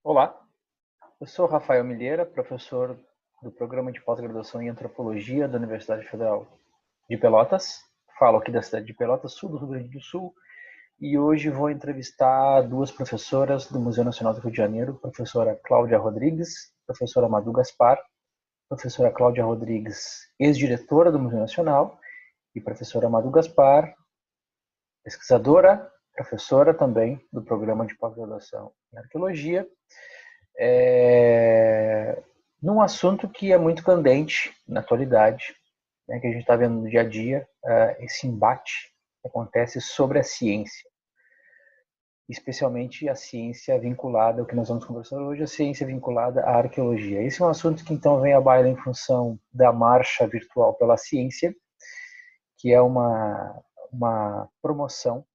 Olá, eu sou Rafael Milheira, professor do Programa de Pós-Graduação em Antropologia da Universidade Federal de Pelotas. Falo aqui da cidade de Pelotas, sul do Rio Grande do Sul, e hoje vou entrevistar duas professoras do Museu Nacional do Rio de Janeiro, professora Cláudia Rodrigues, professora Madu Gaspar, professora Cláudia Rodrigues, ex-diretora do Museu Nacional, e professora Madu Gaspar, pesquisadora, professora também do Programa de Pós-Graduação em Arqueologia, num assunto que é muito candente na atualidade, né, que a gente está vendo no dia a dia, esse embate que acontece sobre a ciência, especialmente a ciência vinculada, o que nós vamos conversar hoje, a ciência vinculada à arqueologia. Esse é um assunto que então vem à baila em função da Marcha Virtual pela Ciência, que é uma promoção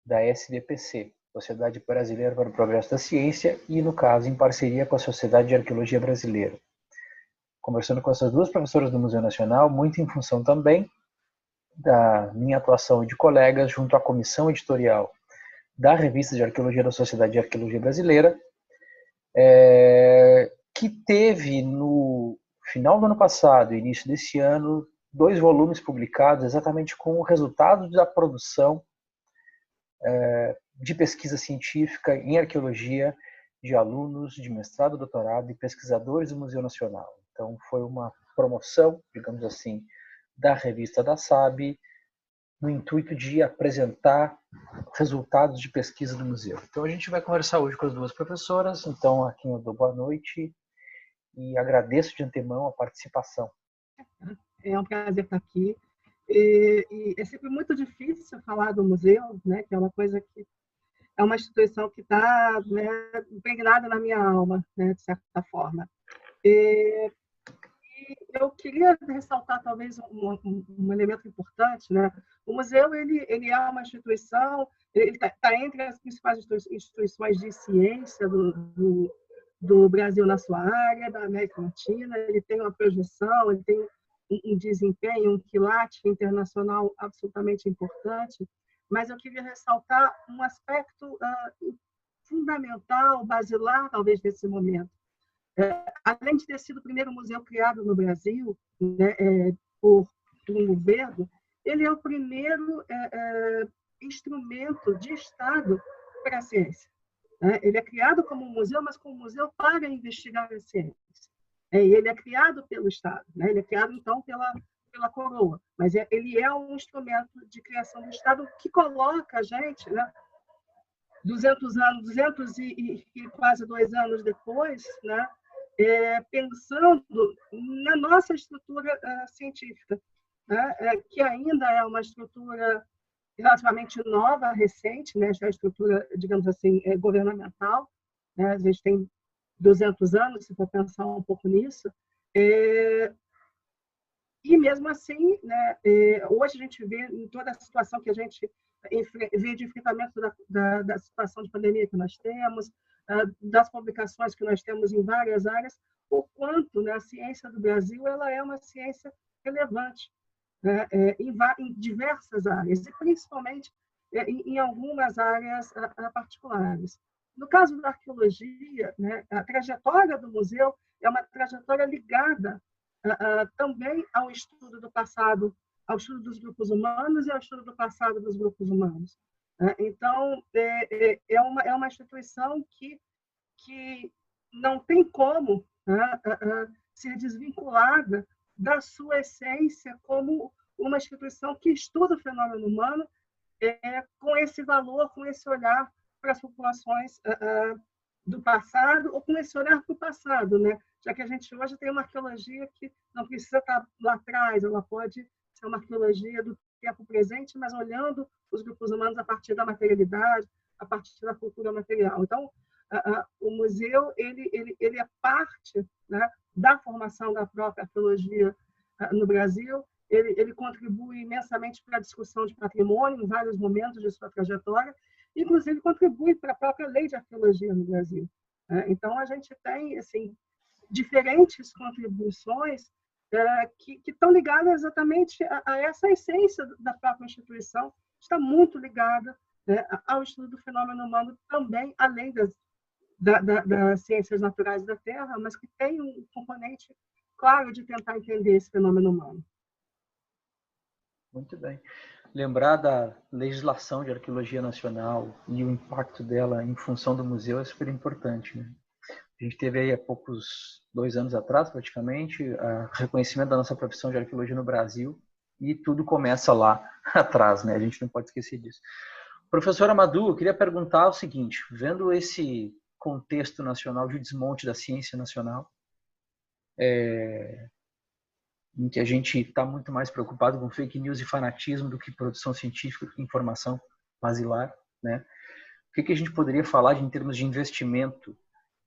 da SBPC, Sociedade Brasileira para o Progresso da Ciência, e, no caso, em parceria com a Sociedade de Arqueologia Brasileira. Conversando com essas duas professoras do Museu Nacional, muito em função também da minha atuação e de colegas junto à comissão editorial da Revista de Arqueologia da Sociedade de Arqueologia Brasileira, que teve no final do ano passado e início desse ano 2 volumes publicados exatamente com o resultado da produção de pesquisa científica em arqueologia de alunos de mestrado, doutorado e pesquisadores do Museu Nacional. Então, foi uma promoção, digamos assim, da revista da SAB, no intuito de apresentar resultados de pesquisa do museu. Então, a gente vai conversar hoje com as duas professoras. Então, aqui eu dou boa noite e agradeço de antemão a participação. É um prazer estar aqui. E é sempre muito difícil falar do museu, né, que é uma coisa que é uma instituição que está, né, impregnada na minha alma, né, de certa forma. E eu queria ressaltar talvez um elemento importante, né? O museu ele é uma instituição, ele está entre as principais instituições de ciência do Brasil na sua área, da América Latina. Ele tem uma projeção, ele tem um desempenho, um quilate internacional absolutamente importante, mas eu queria ressaltar um aspecto fundamental, basilar, talvez, desse momento. Além de ter sido o primeiro museu criado no Brasil, né, por um governo, ele é o primeiro instrumento de Estado para a ciência. Ele é criado como um museu, mas como um museu para investigar a ciência. E ele é criado pelo Estado, né? Ele é criado, então, pela coroa, mas ele é um instrumento de criação do Estado que coloca a gente, né, 200 anos, 200 e quase 2 anos depois, né, pensando na nossa estrutura científica, né, que ainda é uma estrutura relativamente nova, recente, né, já é estrutura, digamos assim, governamental, né, a gente tem 200 anos, se for pensar um pouco nisso, e mesmo assim, né, hoje a gente vê em toda a situação que a gente vê de enfrentamento da situação de pandemia que nós temos, das publicações que nós temos em várias áreas, o quanto, né, a ciência do Brasil ela é uma ciência relevante, né, em diversas áreas, e principalmente em algumas áreas particulares. No caso da arqueologia, né, a trajetória do museu é uma trajetória ligada também ao estudo do passado, ao estudo dos grupos humanos e ao estudo do passado dos grupos humanos. Então, é uma instituição que não tem como ser desvinculada da sua essência como uma instituição que estuda o fenômeno humano com esse valor, com esse olhar para as populações do passado, ou com esse olhar para o passado, né? Já que a gente hoje tem uma arqueologia que não precisa estar lá atrás, ela pode ser uma arqueologia do tempo presente, mas olhando os grupos humanos a partir da materialidade, a partir da cultura material. Então, o museu ele é parte, né, da formação da própria arqueologia no Brasil. Ele contribui imensamente para a discussão de patrimônio em vários momentos de sua trajetória, inclusive contribui para a própria lei de arqueologia no Brasil. Então, a gente tem assim, diferentes contribuições que estão ligadas exatamente a essa essência da própria instituição, está muito ligada, né, ao estudo do fenômeno humano também, além das ciências naturais da Terra, mas que tem um componente claro de tentar entender esse fenômeno humano. Muito bem. Lembrar da legislação de arqueologia nacional e o impacto dela em função do museu é super importante, né? A gente teve aí há 2 anos atrás, praticamente, o reconhecimento da nossa profissão de arqueologia no Brasil, e tudo começa lá atrás, né? A gente não pode esquecer disso. Professora Madhu, eu queria perguntar o seguinte, vendo esse contexto nacional de desmonte da ciência nacional, em que a gente está muito mais preocupado com fake news e fanatismo do que produção científica e informação basilar, né? O que a gente poderia falar em termos de investimento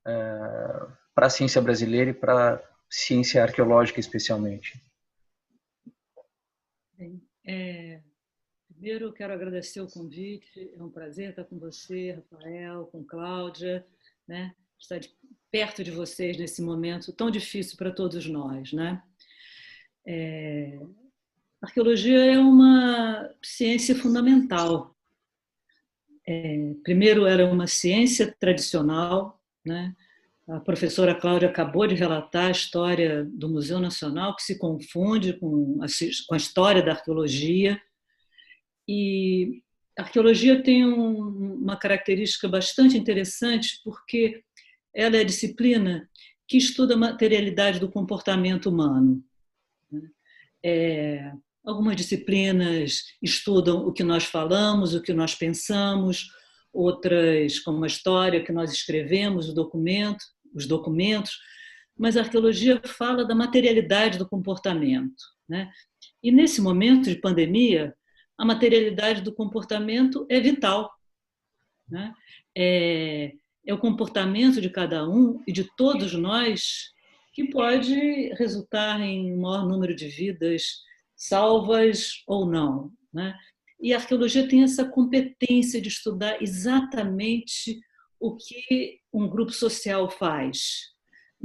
para a ciência brasileira e para a ciência arqueológica, especialmente? Bem, primeiro eu quero agradecer o convite, é um prazer estar com você, Rafael, com Cláudia, né? Estar perto de vocês nesse momento tão difícil para todos nós, né? A arqueologia é uma ciência fundamental. Primeiro, ela é uma ciência tradicional, né? A professora Cláudia acabou de relatar a história do Museu Nacional, que se confunde com a história da arqueologia. E a arqueologia tem uma característica bastante interessante, porque ela é a disciplina que estuda a materialidade do comportamento humano. Algumas disciplinas estudam o que nós falamos, o que nós pensamos, outras, como a história, que nós escrevemos, os documentos, mas a arqueologia fala da materialidade do comportamento, né? E nesse momento de pandemia, a materialidade do comportamento é vital, né? É o comportamento de cada um e de todos nós que pode resultar em um maior número de vidas salvas ou não, né? E a arqueologia tem essa competência de estudar exatamente o que um grupo social faz.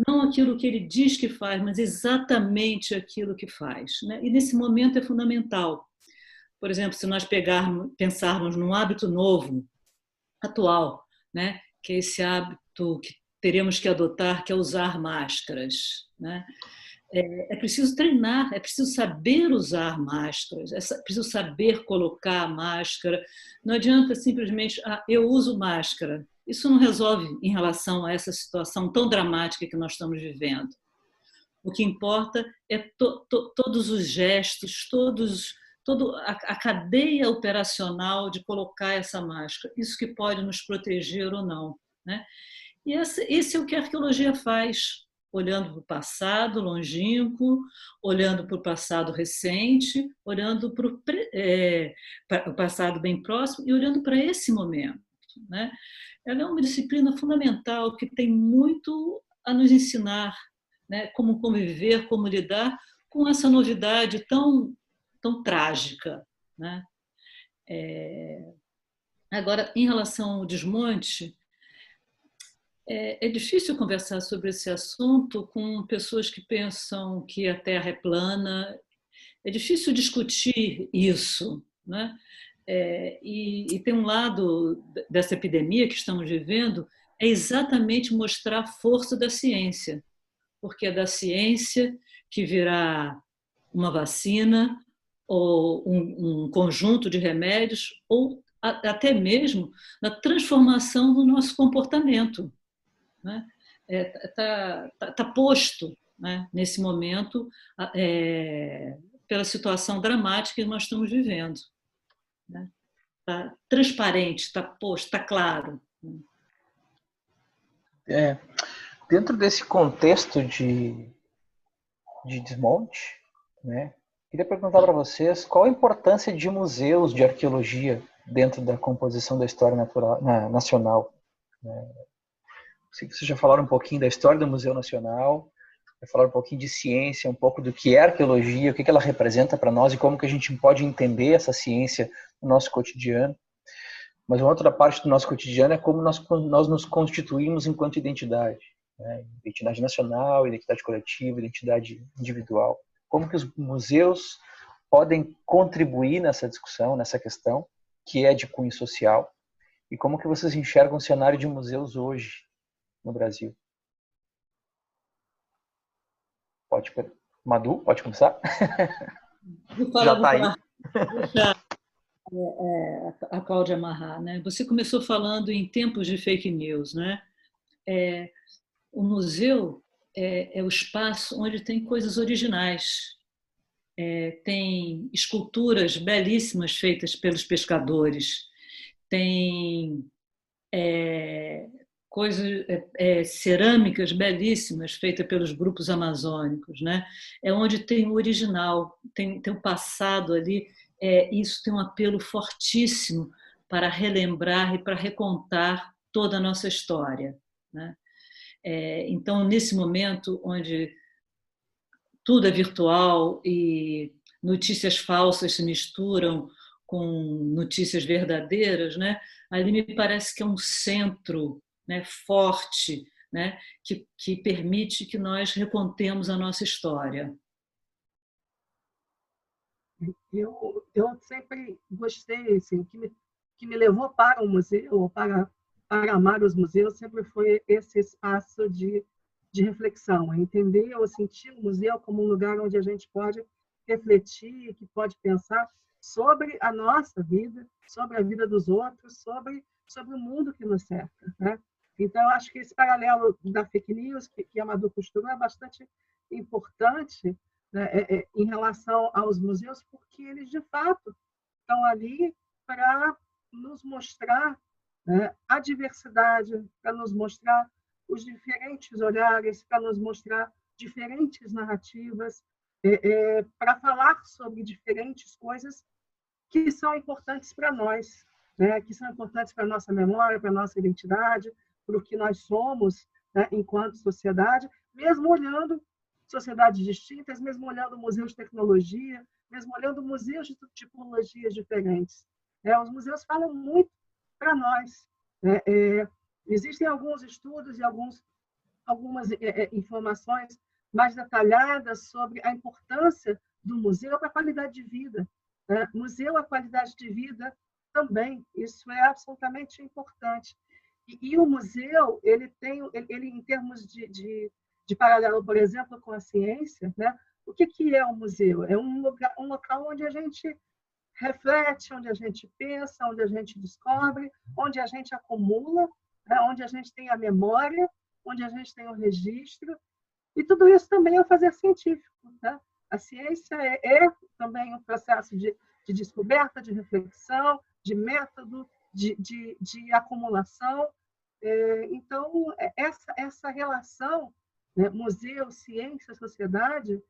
Não aquilo que ele diz que faz, mas exatamente aquilo que faz, né? E nesse momento é fundamental. Por exemplo, se nós pensarmos num hábito novo, atual, né? Que é esse hábito que teremos que adotar, que é usar máscaras, né? É preciso treinar, é preciso saber usar máscaras, é preciso saber colocar a máscara. Não adianta simplesmente, eu uso máscara. Isso não resolve em relação a essa situação tão dramática que nós estamos vivendo. O que importa é todos os gestos, toda a cadeia operacional de colocar essa máscara. Isso que pode nos proteger ou não, né? E esse é o que a arqueologia faz, olhando para o passado longínquo, olhando para o passado recente, olhando para o passado bem próximo e olhando para esse momento, né? Ela é uma disciplina fundamental que tem muito a nos ensinar, né? Como conviver, como lidar com essa novidade tão trágica, né? Agora, em relação ao desmonte, é difícil conversar sobre esse assunto com pessoas que pensam que a Terra é plana. É difícil discutir isso, né? E tem um lado dessa epidemia que estamos vivendo, é exatamente mostrar a força da ciência, porque é da ciência que virá uma vacina, ou um conjunto de remédios, ou até mesmo na transformação do nosso comportamento, né? Tá posto, né, nesse momento, pela situação dramática que nós estamos vivendo, né? Está transparente, está posto, está claro. Dentro desse contexto de desmonte, né, queria perguntar para vocês qual a importância de museus de arqueologia dentro da composição da história nacional. Vocês já falaram um pouquinho da história do Museu Nacional, já falaram um pouquinho de ciência, um pouco do que é arqueologia, o que ela representa para nós e como que a gente pode entender essa ciência no nosso cotidiano. Mas uma outra parte do nosso cotidiano é como nós nos constituímos enquanto identidade, né? Identidade nacional, identidade coletiva, identidade individual. Como que os museus podem contribuir nessa discussão, nessa questão, que é de cunho social, e como que vocês enxergam o cenário de museus hoje, no Brasil? Madu, pode começar? Já está aí. Deixa a Cláudia amarrar, né? Você começou falando em tempos de fake news, né? O museu é o espaço onde tem coisas originais. Tem esculturas belíssimas feitas pelos pescadores, tem cerâmicas belíssimas feitas pelos grupos amazônicos, né? É onde tem o original, tem o passado ali. Isso tem um apelo fortíssimo para relembrar e para recontar toda a nossa história, né? Então, nesse momento onde tudo é virtual e notícias falsas se misturam com notícias verdadeiras, né? Ali me parece que é um centro, né, forte, né, que permite que nós recontemos a nossa história. Eu sempre gostei, assim, que me levou para o museu, para amar os museus, sempre foi esse espaço de reflexão, entender ou sentir o museu como um lugar onde a gente pode refletir, que pode pensar sobre a nossa vida, sobre a vida dos outros, sobre o mundo que nos cerca, né? Então, eu acho que esse paralelo da fake news que a Madu costurou é bastante importante, né, em relação aos museus, porque eles, de fato, estão ali para nos mostrar, né, a diversidade, para nos mostrar os diferentes olhares, para nos mostrar diferentes narrativas, para falar sobre diferentes coisas que são importantes para nós, né, que são importantes para a nossa memória, para a nossa identidade, para o que nós somos, né, enquanto sociedade, mesmo olhando sociedades distintas, mesmo olhando museus de tecnologia, mesmo olhando museus de tipologias diferentes. Os museus falam muito para nós. Existem alguns estudos e algumas informações mais detalhadas sobre a importância do museu para a qualidade de vida. Museu é qualidade de vida também, isso é absolutamente importante. E o museu, ele em termos de paralelo, por exemplo, com a ciência, né? O que é um museu? É um local onde a gente reflete, onde a gente pensa, onde a gente descobre, onde a gente acumula, né? Onde a gente tem a memória, onde a gente tem o registro. E tudo isso também é o fazer científico, né? A ciência é também um processo de descoberta, de reflexão, de método, de acumulação. Então, essa relação, né, museu, ciência, sociedade,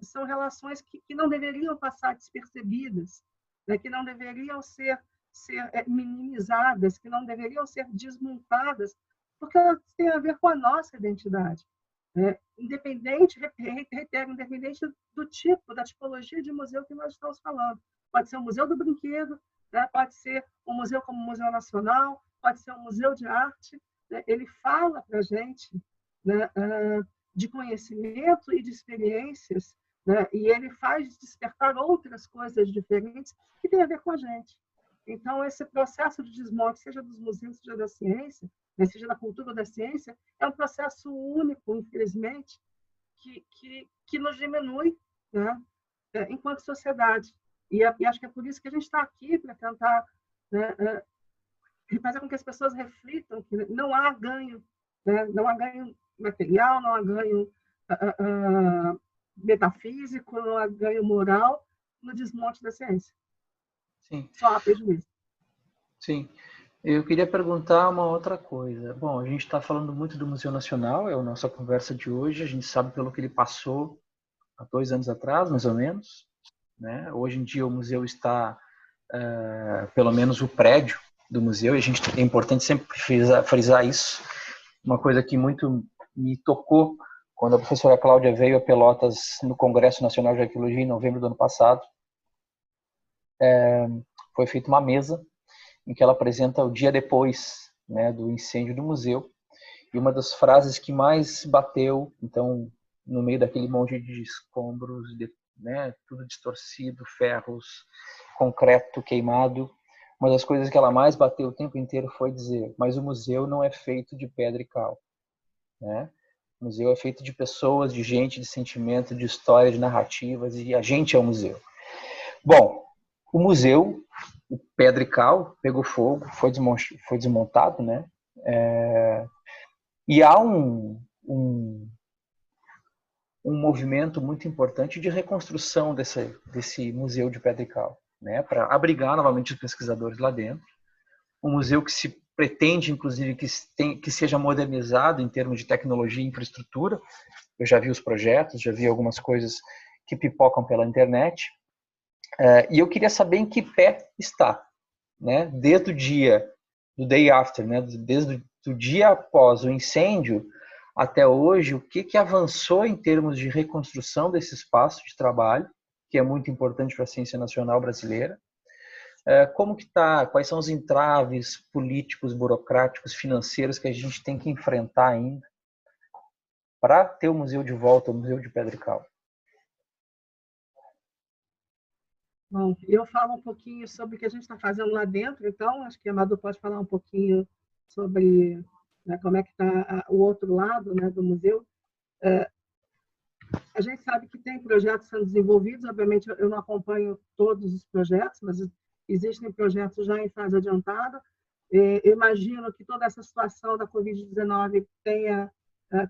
são relações que não deveriam passar despercebidas, né, que não deveriam ser minimizadas, que não deveriam ser desmontadas, porque elas têm a ver com a nossa identidade. Independente, reitero, independente do tipo, da tipologia de museu que nós estamos falando. Pode ser um museu do brinquedo, né? Pode ser um museu como o Museu Nacional, pode ser um museu de arte. Né? Ele fala para a gente, né, de conhecimento e de experiências, né? E ele faz despertar outras coisas diferentes que têm a ver com a gente. Então, esse processo de desmonte, seja dos museus, seja da ciência, né, seja da cultura da ciência, é um processo único, infelizmente, que nos diminui, né, enquanto sociedade. E acho que é por isso que a gente está aqui, para tentar, né, fazer com que as pessoas reflitam que não há ganho, né, não há ganho material, não há ganho metafísico, não há ganho moral no desmonte da ciência. Sim. Só há prejuízo. Sim. Eu queria perguntar uma outra coisa. Bom, a gente está falando muito do Museu Nacional, é a nossa conversa de hoje. A gente sabe pelo que ele passou há 2 anos atrás, mais ou menos. Né? Hoje em dia o museu está, pelo menos o prédio do museu, e é importante sempre frisar isso. Uma coisa que muito me tocou quando a professora Cláudia veio a Pelotas no Congresso Nacional de Arqueologia em novembro do ano passado. Foi feita uma mesa em que ela apresenta o dia depois, né, do incêndio do museu. E uma das frases que mais bateu, então, no meio daquele monte de escombros, né, tudo distorcido, ferros, concreto queimado, uma das coisas que ela mais bateu o tempo inteiro foi dizer: mas o museu não é feito de pedra e cal, né? O museu é feito de pessoas, de gente, de sentimento, de história, de narrativas, e a gente é o museu. Bom, o museu, o pedra e cal, pegou fogo, foi desmontado, né? E há um movimento muito importante de reconstrução desse museu de pedra e cal, né? Para abrigar novamente os pesquisadores lá dentro. Um museu que se pretende, inclusive, que seja modernizado em termos de tecnologia e infraestrutura. Eu já vi os projetos, já vi algumas coisas que pipocam pela internet. E eu queria saber em que pé está, né? Desde o dia do day after, né? Desde o dia após o incêndio até hoje, o que avançou em termos de reconstrução desse espaço de trabalho, que é muito importante para a ciência nacional brasileira. Como que está? Quais são os entraves políticos, burocráticos, financeiros que a gente tem que enfrentar ainda para ter o museu de volta, o Museu de Pedra e Cal? Bom, eu falo um pouquinho sobre o que a gente está fazendo lá dentro, então acho que a Madu pode falar um pouquinho sobre, né, como é que está o outro lado, né, do museu. A gente sabe que tem projetos sendo desenvolvidos, obviamente eu não acompanho todos os projetos, mas existem projetos já em fase adiantada. Eu imagino que toda essa situação da Covid-19 tenha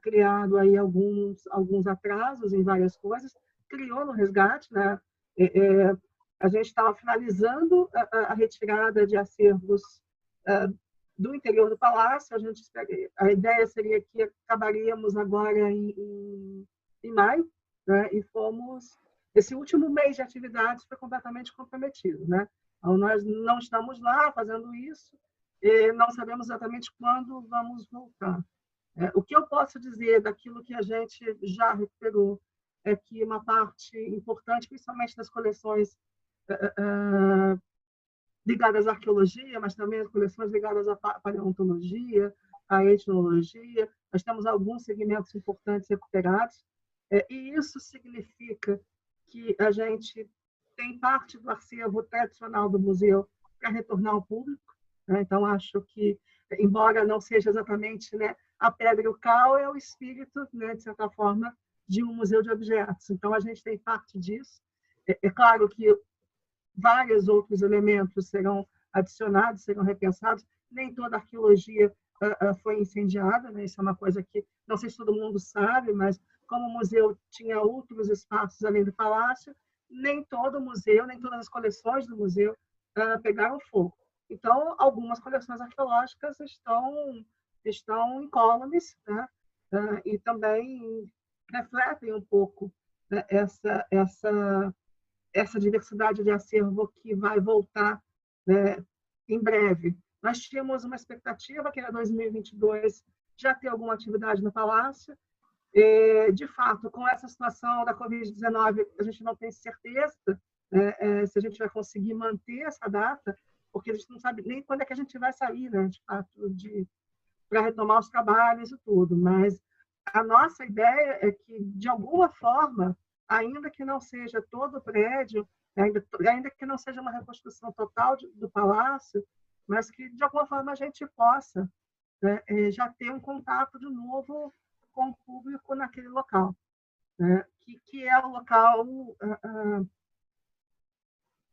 criado aí alguns atrasos em várias coisas, criou no resgate, né? A gente estava finalizando a retirada de acervos do interior do palácio. A ideia seria que acabaríamos agora em maio, né? E esse último mês de atividades foi completamente comprometido, né? Então, nós não estamos lá fazendo isso e não sabemos exatamente quando vamos voltar. O que eu posso dizer daquilo que a gente já recuperou é que uma parte importante, principalmente das coleções ligadas à arqueologia, mas também as coleções ligadas à paleontologia, à etnologia, nós temos alguns segmentos importantes recuperados. E isso significa que a gente tem parte do acervo tradicional do museu para retornar ao público, né? Então, acho que, embora não seja exatamente, né, a pedra e o cal, é o espírito, né, de certa forma, de um museu de objetos. Então, a gente tem parte disso. É claro que vários outros elementos serão adicionados, serão repensados. Nem toda a arqueologia foi incendiada, né? Isso é uma coisa que não sei se todo mundo sabe, mas como o museu tinha outros espaços além do palácio, nem todo o museu, nem todas as coleções do museu pegaram fogo. Então, algumas coleções arqueológicas estão incólumes, né? E também refletem um pouco, né, essa diversidade de acervo que vai voltar, né, em breve. Nós tínhamos uma expectativa que era 2022 já ter alguma atividade no Palácio. De fato, com essa situação da Covid-19, a gente não tem certeza, né, se a gente vai conseguir manter essa data, porque a gente não sabe nem quando é que a gente vai sair, né, de fato, para retomar os trabalhos e tudo. Mas a nossa ideia é que, de alguma forma, ainda que não seja todo o prédio, ainda que não seja uma reconstrução total do palácio, mas que, de alguma forma, a gente possa, né, já ter um contato de novo com o público naquele local, né, que é o local,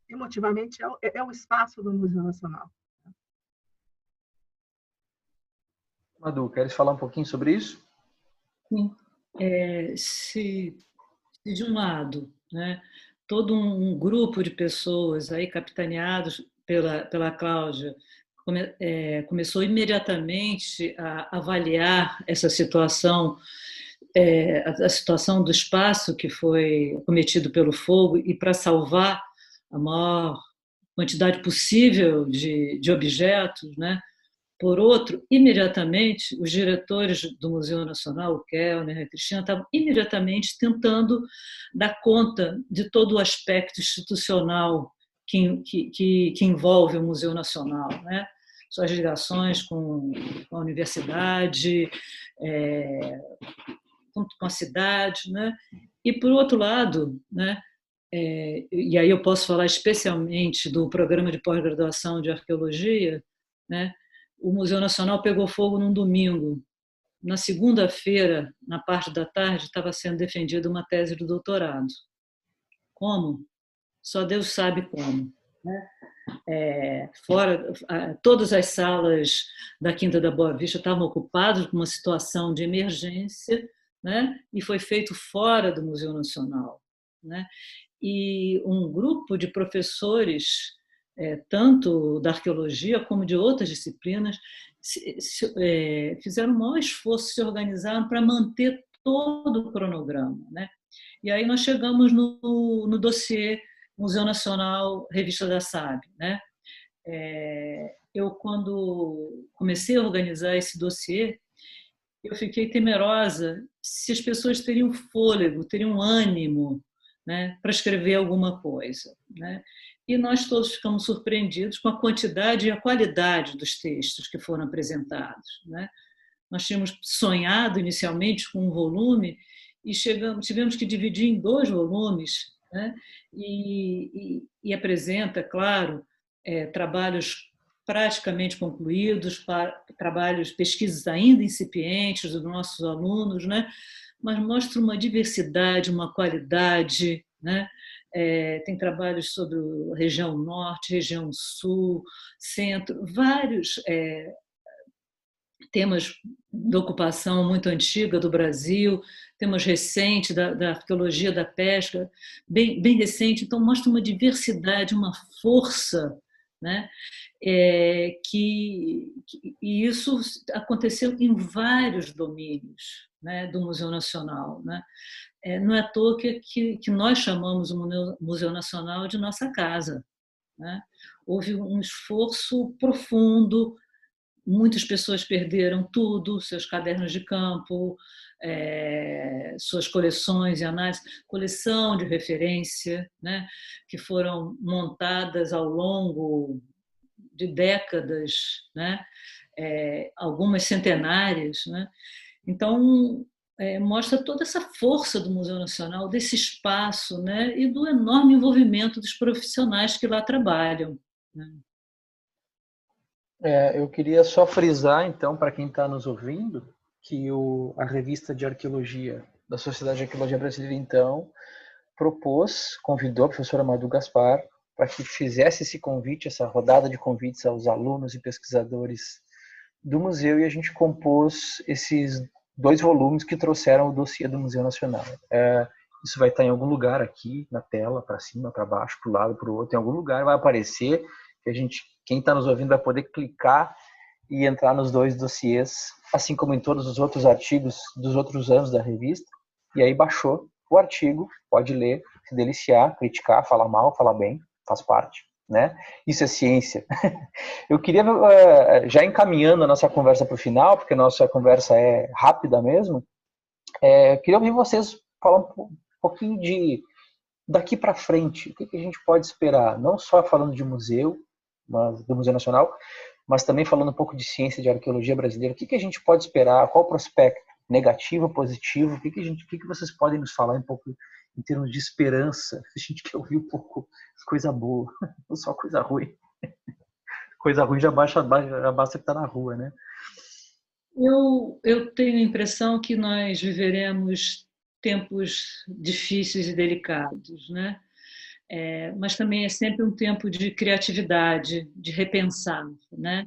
emotivamente, é o espaço do Museu Nacional. Madu, queres falar um pouquinho sobre isso? Sim. Se de um lado, né, todo um grupo de pessoas aí capitaneados pela Cláudia começou imediatamente a avaliar essa situação, a situação do espaço que foi cometido pelo fogo, e para salvar a maior quantidade possível de objetos, né? Por outro, imediatamente, os diretores do Museu Nacional, o Kellner e a Cristina, estavam imediatamente tentando dar conta de todo o aspecto institucional que envolve o Museu Nacional, né? Suas ligações com a universidade, com a cidade, né? E, por outro lado, né, e aí eu posso falar especialmente do programa de pós-graduação de arqueologia, né? O Museu Nacional pegou fogo num domingo. Na segunda-feira, na parte da tarde, estava sendo defendida uma tese de doutorado. Como? Só Deus sabe como, né? Todas as salas da Quinta da Boa Vista estavam ocupadas com uma situação de emergência, né? E foi feito fora do Museu Nacional, né? E um grupo de professores, tanto da arqueologia como de outras disciplinas, fizeram o maior esforço, se organizaram para manter todo o cronograma, né? E aí nós chegamos no dossiê Museu Nacional, Revista da SAB, né? Eu, quando comecei a organizar esse dossiê, eu fiquei temerosa se as pessoas teriam fôlego, teriam ânimo, né, para escrever alguma coisa, né? E nós todos ficamos surpreendidos com a quantidade e a qualidade dos textos que foram apresentados, né? Nós tínhamos sonhado inicialmente com um volume e tivemos que dividir em 2 volumes, né? E apresenta, claro, trabalhos praticamente concluídos, trabalhos, pesquisas ainda incipientes dos nossos alunos, né? Mas mostra uma diversidade, uma qualidade, né? Tem trabalhos sobre a região norte, região sul, centro, vários temas de ocupação muito antiga do Brasil, temas recentes da arqueologia da pesca, bem recente, então mostra uma diversidade, uma força, né? E isso aconteceu em vários domínios, né, do Museu Nacional, né? Não é à toa que nós chamamos o Museu Nacional de nossa casa, né? Houve um esforço profundo. Muitas pessoas perderam tudo, seus cadernos de campo, suas coleções e análises, coleção de referência, né, que foram montadas ao longo de décadas, né, algumas centenárias, né? Então, mostra toda essa força do Museu Nacional, desse espaço, né, e do enorme envolvimento dos profissionais que lá trabalham, né? Eu queria só frisar, então, para quem está nos ouvindo, que a revista de arqueologia da Sociedade de Arqueologia Brasileira, então, convidou a professora Madu Gaspar para que fizesse esse convite, essa rodada de convites aos alunos e pesquisadores do museu, e a gente compôs esses 2 volumes que trouxeram o dossiê do Museu Nacional. Isso vai estar em algum lugar aqui na tela, para cima, para baixo, para o lado, para o outro, em algum lugar vai aparecer, que quem está nos ouvindo vai poder clicar e entrar nos 2 dossiês, assim como em todos os outros artigos dos outros anos da revista, e aí baixou o artigo, pode ler, se deliciar, criticar, falar mal, falar bem, faz parte, né? Isso é ciência. Eu queria, já encaminhando a nossa conversa para o final, porque a nossa conversa é rápida mesmo, queria ouvir vocês falar um pouquinho de daqui para frente, o que a gente pode esperar, não só falando de museu, mas do Museu Nacional, mas também falando um pouco de ciência de arqueologia brasileira. O que a gente pode esperar? Qual o prospecto? Negativo, positivo? O que vocês podem nos falar um pouco em termos de esperança? A gente quer ouvir um pouco coisa boa, não só coisa ruim. Coisa ruim já basta que está na rua, né? Eu tenho a impressão que nós viveremos tempos difíceis e delicados, né? Mas também é sempre um tempo de criatividade, de repensar, né?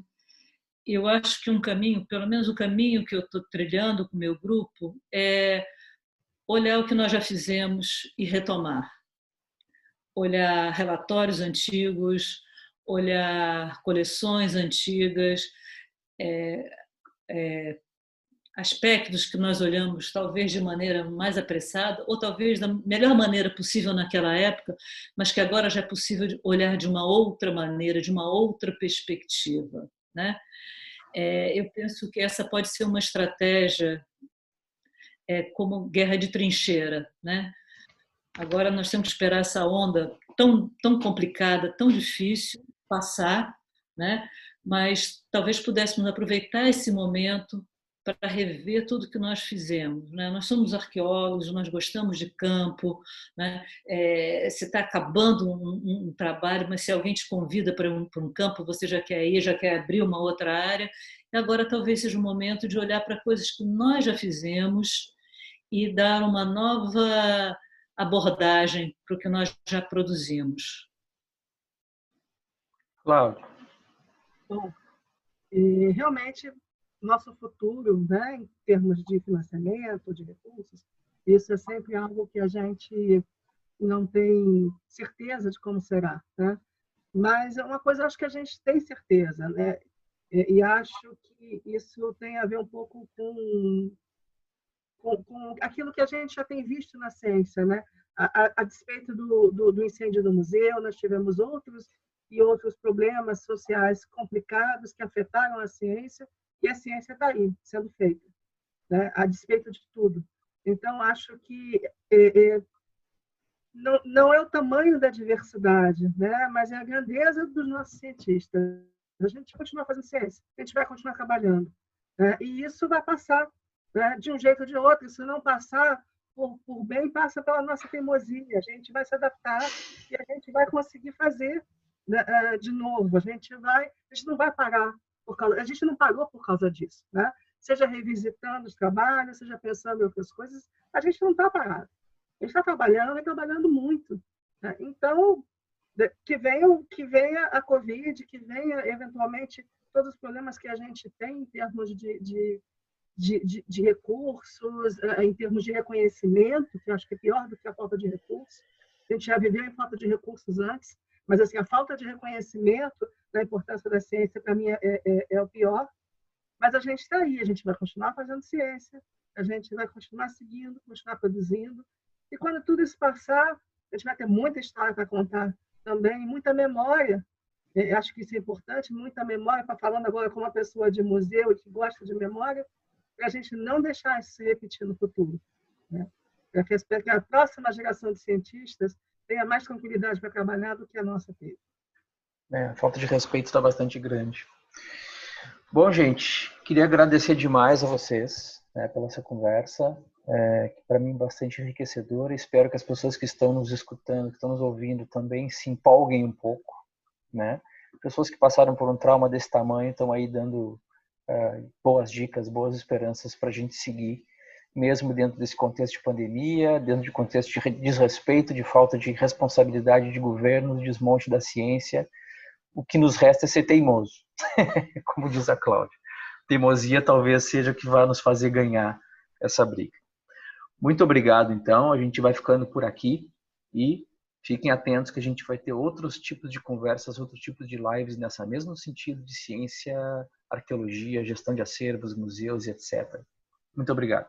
Eu acho que um caminho, pelo menos o caminho que eu estou trilhando com o meu grupo, é olhar o que nós já fizemos e retomar. Olhar relatórios antigos, olhar coleções antigas, aspectos que nós olhamos talvez de maneira mais apressada, ou talvez da melhor maneira possível naquela época, mas que agora já é possível olhar de uma outra maneira, de uma outra perspectiva, né? Eu penso que essa pode ser uma estratégia como guerra de trincheira, né? Agora nós temos que esperar essa onda tão complicada, tão difícil passar, né? Mas talvez pudéssemos aproveitar esse momento para rever tudo que nós fizemos, né? Nós somos arqueólogos, nós gostamos de campo, né? Você está acabando um trabalho, mas se alguém te convida para um campo, você já quer ir, já quer abrir uma outra área. E agora talvez seja o momento de olhar para coisas que nós já fizemos e dar uma nova abordagem para o que nós já produzimos. Cláudio. Bom, e realmente, nosso futuro, né, em termos de financiamento, de recursos, isso é sempre algo que a gente não tem certeza de como será, né? Mas é uma coisa, acho que a gente tem certeza, né? E acho que isso tem a ver um pouco com aquilo que a gente já tem visto na ciência, né? A despeito do incêndio do museu, nós tivemos outros problemas sociais complicados que afetaram a ciência, e a ciência está aí, sendo feita, né? A despeito de tudo. Então, acho que não é o tamanho da diversidade, né? Mas é a grandeza dos nossos cientistas. A gente continua fazendo ciência, a gente vai continuar trabalhando, né? E isso vai passar, né? De um jeito ou de outro. Se não passar por bem, passa pela nossa teimosia. A gente vai se adaptar e a gente vai conseguir fazer, né, de novo. A gente não vai parar a gente não parou por causa disso, né? Seja revisitando os trabalhos, seja pensando em outras coisas, a gente não está parado. A gente está trabalhando e trabalhando muito, né? Então, que venha a Covid, que venha, eventualmente, todos os problemas que a gente tem em termos de recursos, em termos de reconhecimento, que eu acho que é pior do que a falta de recursos. A gente já viveu em falta de recursos antes, mas assim, a falta de reconhecimento da importância da ciência, para mim, é o pior. Mas a gente está aí, a gente vai continuar fazendo ciência, a gente vai continuar seguindo, continuar produzindo. E quando tudo isso passar, a gente vai ter muita história para contar também, muita memória. Eu acho que isso é importante, muita memória, falando agora com uma pessoa de museu e que gosta de memória, para a gente não deixar isso se repetir no futuro, né? Para que a próxima geração de cientistas tenha mais tranquilidade para trabalhar do que a nossa teve. A falta de respeito está bastante grande. Bom, gente, queria agradecer demais a vocês, né, pela essa conversa, que para mim é bastante enriquecedora. Espero que as pessoas que estão nos escutando, que estão nos ouvindo, também se empolguem um pouco, né? Pessoas que passaram por um trauma desse tamanho estão aí dando boas dicas, boas esperanças para a gente seguir, mesmo dentro desse contexto de pandemia, dentro de contexto de desrespeito, de falta de responsabilidade de governo, desmonte da ciência. O que nos resta é ser teimoso, como diz a Cláudia. Teimosia talvez seja o que vai nos fazer ganhar essa briga. Muito obrigado, então. A gente vai ficando por aqui e fiquem atentos que a gente vai ter outros tipos de conversas, outros tipos de lives nessa mesmo sentido de ciência, arqueologia, gestão de acervos, museus e etc. Muito obrigado.